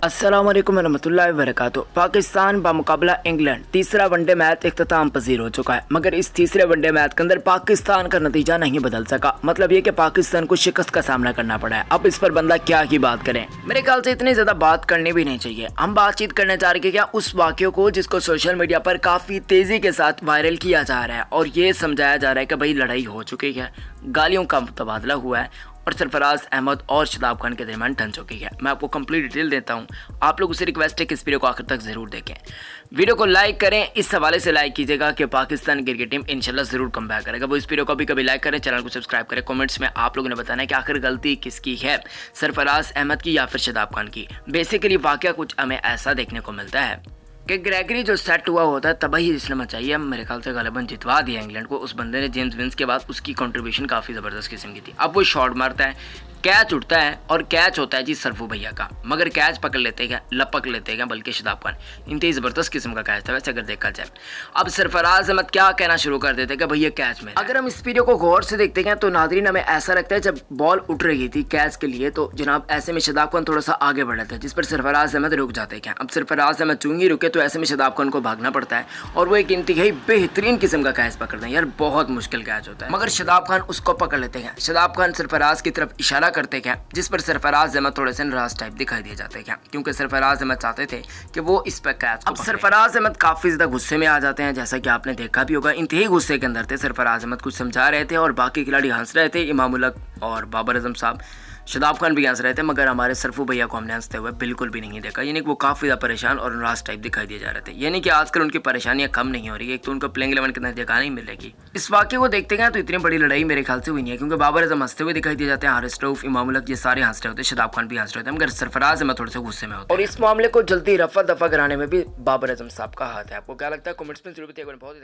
अस्सलाम वालेकुम रहमतुल्लाहि वबरकातुहू। पाकिस्तान बामुकाबला इंग्लैंड तीसरा वनडे मैच इख्तिताम पजीर हो चुका है, मगर इस तीसरे वनडे मैच के अंदर पाकिस्तान का नतीजा नहीं बदल सका। मतलब ये कि पाकिस्तान को शिकस्त का सामना करना पड़ा है। अब इस पर बंदा क्या ही बात करें, मेरे ख्याल से इतनी ज़्यादा बात करनी भी नहीं चाहिए। हम बातचीत करने जा रहे हैं क्या उस वाक़े को जिसको सोशल मीडिया पर काफ़ी तेज़ी के साथ वायरल किया जा रहा है और ये समझाया जा रहा है कि भाई लड़ाई हो चुकी है, गालियों का तबादला हुआ है और सरफराज अहमद और शदाब खान के दरमियान ठन चुकी है। मैं आपको कंप्लीट डिटेल देता हूं। आप लोगों से रिक्वेस्ट है कि इस वीडियो को आखिर तक ज़रूर देखें। वीडियो को लाइक करें, इस हवाले से लाइक कीजिएगा कि पाकिस्तान क्रिकेट टीम इंशाल्लाह ज़रूर कम बैक करेगा। वो इस वीडियो को भी कभी लाइक करें, चैनल को सब्सक्राइब करें। कमेंट्स में आप लोगों ने बताना है कि आखिर गलती किसकी है, सरफराज अहमद की या फिर शदाब खान की। बेसिकली वाक़या कुछ हमें ऐसा देखने को मिलता है कि ग्रेगरी जो सेट हुआ होता है तबाही इसने मचाई है। मेरे ख्याल से गालिबन जितवा दिया इंग्लैंड को। उस बंदे ने जेम्स विंस के बाद उसकी कंट्रीब्यूशन काफ़ी ज़बरदस्त किस्म की थी। अब वो शॉट मारता है, कैच उठता है और कैच होता है जी सरफू भैया का, मगर कैच पकड़ लेते हैं, लपक लेते हैं बल्कि शदाब खान। इंतही ज़बरदस्त किस्म का कैच था वैसे अगर देखा जाए। अब सरफराज अहमद क्या कहना शुरू कर देते हैं कि भैया कैच में। अगर हम इस वीडियो को गौर से देखते हैं तो नादरीन हमें ऐसा लगता है जब बॉल उठ रही थी कैच के लिए तो जनाब ऐसे में शदाब खान थोड़ा सा आगे बढ़ा था, जिस पर सरफराज अहमद रुक जाते हैं। अब सरफराज अहमद चूँ ही रुके तो ऐसे में शदाब खान को भागना पड़ता है और वो एक इंतहाई बेहतरीन किस्म का कैच पकड़ते हैं। यार बहुत मुश्किल कैच होता है, मगर शदाब खान उसको पकड़ लेते हैं। शदाब खान सरफराज की तरफ इशारा करते हैं, जिस पर सरफराज अहमद थोड़े से नाराज टाइप दिखाई दिए जाते हैं, क्योंकि सरफराज अहमद चाहते थे कि वो इस पर कैच। अब सरफराज अहमद काफ़ी ज़्यादा गुस्से में आ जाते हैं, जैसा कि आपने देखा भी होगा। इंतहाई गुस्से के अंदर थे। सरफराज अहमद कुछ समझा रहे थे और बाकी खिलाड़ी हंस रहे थे, इमामुल हक और बाबर आजम साहब, शदाब खान भी हंस रहे थे, मगर हमारे सरफू भैया को हमने हंसते हुए बिल्कुल भी नहीं देखा। यानी कि वो काफ़ी ज़्यादा परेशान और नाराज टाइप दिखाई दिए जा रहे थे। यानी कि आजकल उनकी परेशानियां कम नहीं हो रही है। एक तो उनको प्लेइंग 11 के अंदर जगह नहीं मिलेगी। इस वाक़े को देखते हैं तो इतनी बड़ी लड़ाई मेरे ख्याल से हुई नहीं है, क्योंकि बाबर आजम हंसते हुए दिखाई दिए जाते हैं, हारिस रऊफ, इमामुल हक ये सारे हंस रहे होते, शदाब खान भी हंस रहे थे, मगर सरफराज अहमद थोड़े से गुस्से में होते। और इस मामले को जल्दी रफा दफा कराने में भी बाबर आजम साहब का हाथ है। आपको क्या लगता है कमेंट्स में जरूर बताइएगा। बहुत ही